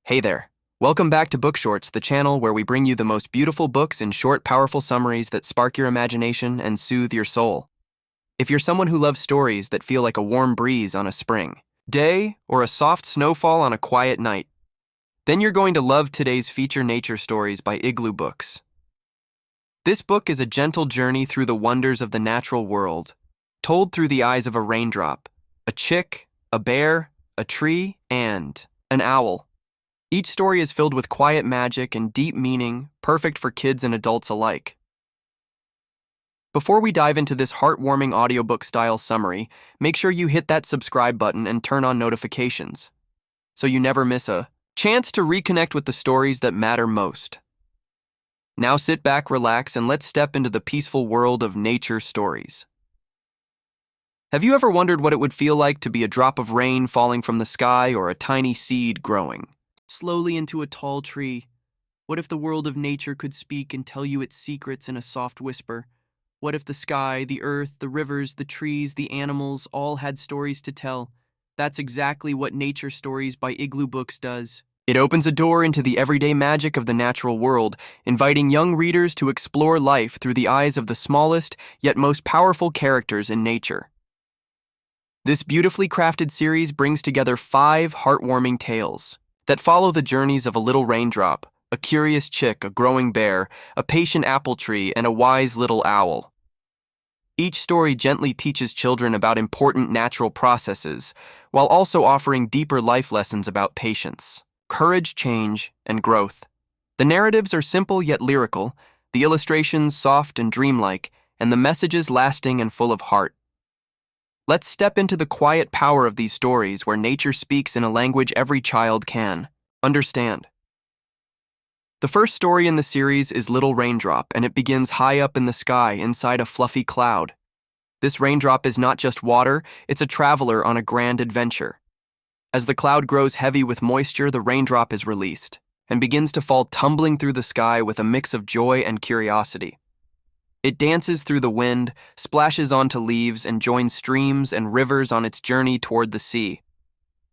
Hey there. Welcome back to BookShortz, the channel where we bring you the most beautiful books in short, powerful summaries that spark your imagination and soothe your soul. If you're someone who loves stories that feel like a warm breeze on a spring day or a soft snowfall on a quiet night, then you're going to love today's feature nature stories by IglooBooks. This book is a gentle journey through the wonders of the natural world, told through the eyes of a raindrop, a chick, a bear, a tree, and an owl. Each story is filled with quiet magic and deep meaning, perfect for kids and adults alike. Before we dive into this heartwarming audiobook-style summary, make sure you hit that subscribe button and turn on notifications, so you never miss a chance to reconnect with the stories that matter most. Now sit back, relax, and let's step into the peaceful world of nature stories. Have you ever wondered what it would feel like to be a drop of rain falling from the sky or a tiny seed growing slowly into a tall tree? What if the world of nature could speak and tell you its secrets in a soft whisper? What if the sky, the earth, the rivers, the trees, the animals all had stories to tell? That's exactly what Nature Stories by IglooBooks does. It opens a door into the everyday magic of the natural world, inviting young readers to explore life through the eyes of the smallest yet most powerful characters in nature. This beautifully crafted series brings together 5 heartwarming tales that follow the journeys of a little raindrop, a curious chick, a growing bear, a patient apple tree, and a wise little owl. Each story gently teaches children about important natural processes, while also offering deeper life lessons about patience, courage, change, and growth. The narratives are simple yet lyrical, the illustrations soft and dreamlike, and the messages lasting and full of heart. Let's step into the quiet power of these stories where nature speaks in a language every child can understand. The first story in the series is Little Raindrop, and it begins high up in the sky inside a fluffy cloud. This raindrop is not just water, it's a traveler on a grand adventure. As the cloud grows heavy with moisture, the raindrop is released and begins to fall tumbling through the sky with a mix of joy and curiosity. It dances through the wind, splashes onto leaves, and joins streams and rivers on its journey toward the sea.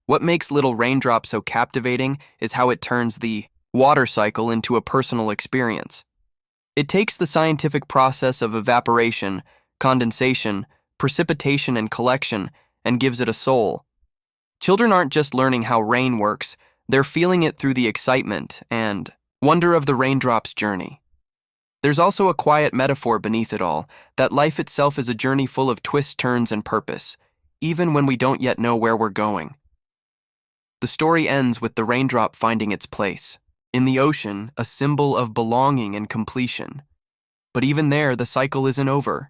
What makes Little Raindrop so captivating is how it turns the water cycle into a personal experience. It takes the scientific process of evaporation, condensation, precipitation, and collection and gives it a soul. Children aren't just learning how rain works, they're feeling it through the excitement and wonder of the raindrop's journey. There's also a quiet metaphor beneath it all, that life itself is a journey full of twists, turns, and purpose, even when we don't yet know where we're going. The story ends with the raindrop finding its place in the ocean, a symbol of belonging and completion. But even there, the cycle isn't over.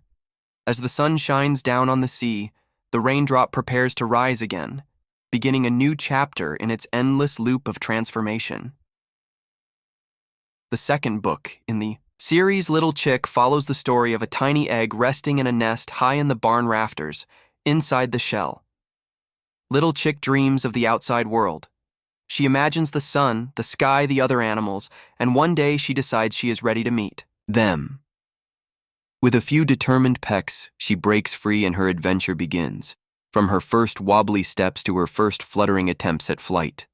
As the sun shines down on the sea, the raindrop prepares to rise again, beginning a new chapter in its endless loop of transformation. The second book in the series, Little Chick, follows the story of a tiny egg resting in a nest high in the barn rafters, inside the shell. Little Chick dreams of the outside world. She imagines the sun, the sky, the other animals, and one day she decides she is ready to meet them. With a few determined pecks, she breaks free and her adventure begins, from her first wobbly steps to her first fluttering attempts at flight.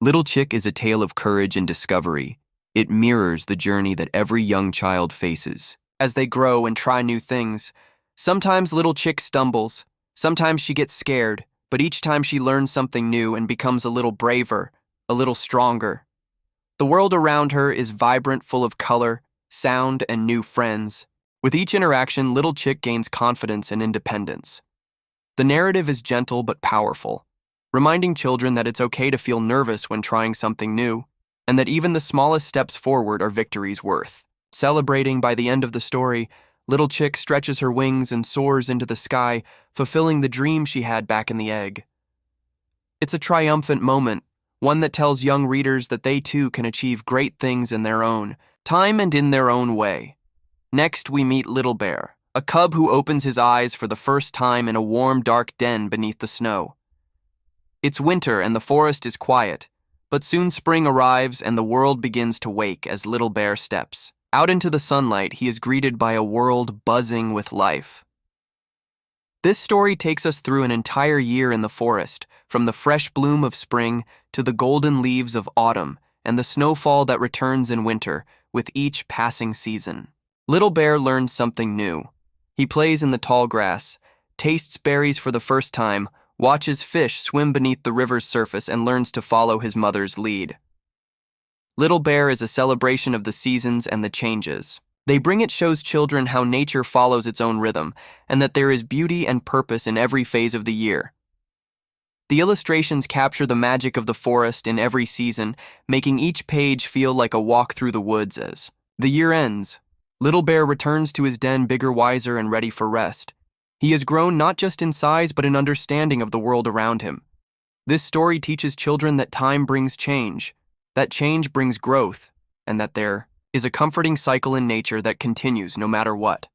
Little Chick is a tale of courage and discovery. It mirrors the journey that every young child faces as they grow and try new things. Sometimes Little Chick stumbles, sometimes she gets scared, but each time she learns something new and becomes a little braver, a little stronger. The world around her is vibrant, full of color, sound, and new friends. With each interaction, Little Chick gains confidence and independence. The narrative is gentle but powerful, reminding children that it's okay to feel nervous when trying something new, and that even the smallest steps forward are victories worth celebrating. By the end of the story, Little Chick stretches her wings and soars into the sky, fulfilling the dream she had back in the egg. It's a triumphant moment, one that tells young readers that they too can achieve great things in their own time and in their own way. Next, we meet Little Bear, a cub who opens his eyes for the first time in a warm, dark den beneath the snow. It's winter and the forest is quiet, but soon spring arrives and the world begins to wake as Little Bear steps out into the sunlight. He is greeted by a world buzzing with life. This story takes us through an entire year in the forest, from the fresh bloom of spring to the golden leaves of autumn and the snowfall that returns in winter with each passing season. Little Bear learns something new. He plays in the tall grass, tastes berries for the first time, watches fish swim beneath the river's surface, and learns to follow his mother's lead. Little Bear is a celebration of the seasons and the changes. They bring it shows children how nature follows its own rhythm and that there is beauty and purpose in every phase of the year. The illustrations capture the magic of the forest in every season, making each page feel like a walk through the woods. As the year ends, Little Bear returns to his den bigger, wiser, and ready for rest. He has grown not just in size but in understanding of the world around him. This story teaches children that time brings change, that change brings growth, and that there is a comforting cycle in nature that continues no matter what.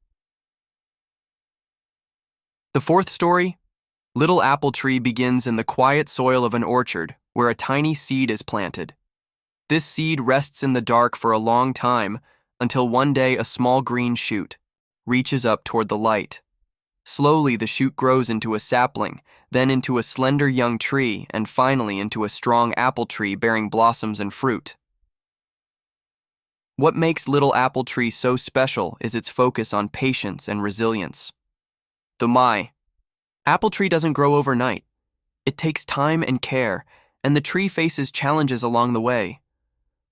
The fourth story, Little Apple Tree, begins in the quiet soil of an orchard where a tiny seed is planted. This seed rests in the dark for a long time until one day a small green shoot reaches up toward the light. Slowly, the shoot grows into a sapling, then into a slender young tree, and finally into a strong apple tree bearing blossoms and fruit. What makes Little Apple Tree so special is its focus on patience and resilience. The apple tree doesn't grow overnight. It takes time and care, and the tree faces challenges along the way.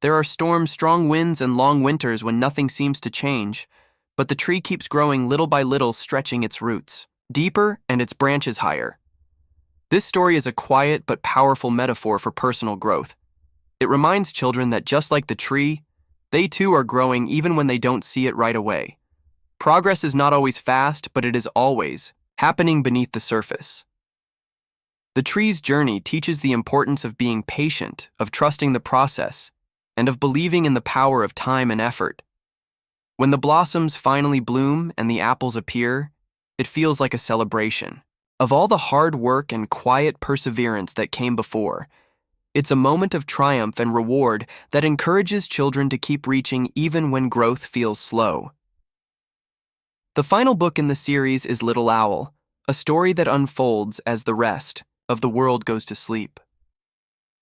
There are storms, strong winds, and long winters when nothing seems to change, but the tree keeps growing little by little, stretching its roots deeper and its branches higher. This story is a quiet but powerful metaphor for personal growth. It reminds children that just like the tree, they too are growing even when they don't see it right away. Progress is not always fast, but it is always happening beneath the surface. The tree's journey teaches the importance of being patient, of trusting the process, and of believing in the power of time and effort. When the blossoms finally bloom and the apples appear, it feels like a celebration. Of all the hard work and quiet perseverance that came before, it's a moment of triumph and reward that encourages children to keep reaching even when growth feels slow. The final book in the series is Little Owl, a story that unfolds as the rest of the world goes to sleep.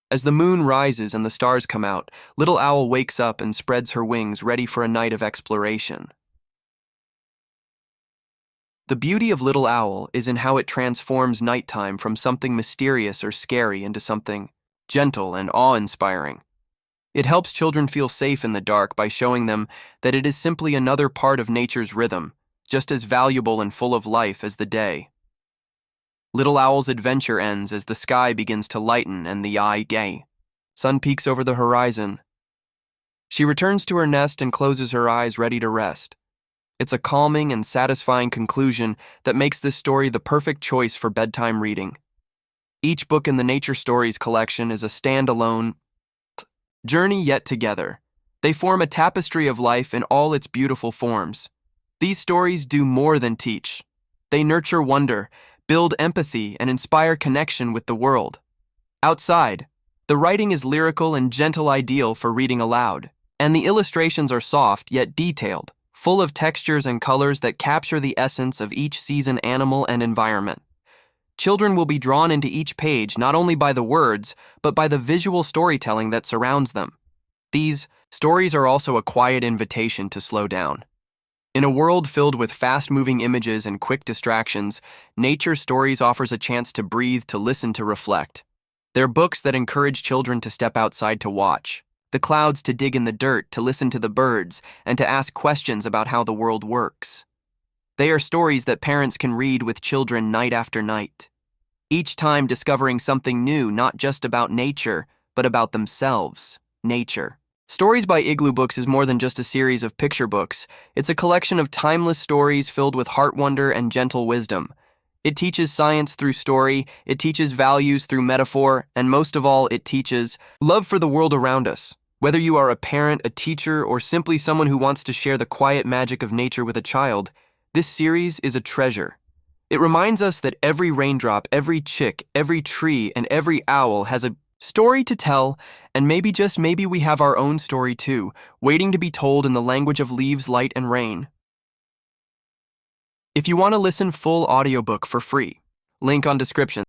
As the moon rises and the stars come out, Little Owl wakes up and spreads her wings, ready for a night of exploration. The beauty of Little Owl is in how it transforms nighttime from something mysterious or scary into something gentle and awe-inspiring. It helps children feel safe in the dark by showing them that it is simply another part of nature's rhythm, just as valuable and full of life as the day. Little Owl's adventure ends as the sky begins to lighten and the sun peeks over the horizon. She returns to her nest and closes her eyes, ready to rest. It's a calming and satisfying conclusion that makes this story the perfect choice for bedtime reading. Each book in the Nature Stories collection is a standalone journey, yet together they form a tapestry of life in all its beautiful forms. These stories do more than teach. They nurture wonder, build empathy, and inspire connection with the world. Outside, the writing is lyrical and gentle, ideal for reading aloud, and the illustrations are soft yet detailed, full of textures and colors that capture the essence of each season, animal, and environment. Children will be drawn into each page not only by the words, but by the visual storytelling that surrounds them. These stories are also a quiet invitation to slow down. In a world filled with fast-moving images and quick distractions, Nature Stories offers a chance to breathe, to listen, to reflect. They're books that encourage children to step outside, to watch the clouds, to dig in the dirt, to listen to the birds, and to ask questions about how the world works. They are stories that parents can read with children night after night, each time discovering something new, not just about nature, but about themselves, nature. Stories by IglooBooks is more than just a series of picture books. It's a collection of timeless stories filled with heart wonder and gentle wisdom. It teaches science through story, it teaches values through metaphor, and most of all, it teaches love for the world around us. Whether you are a parent, a teacher, or simply someone who wants to share the quiet magic of nature with a child, this series is a treasure. It reminds us that every raindrop, every chick, every tree, and every owl has a story to tell, and maybe, just maybe, we have our own story too, waiting to be told in the language of leaves, light, and rain. If you want to listen full audiobook for free, link on description.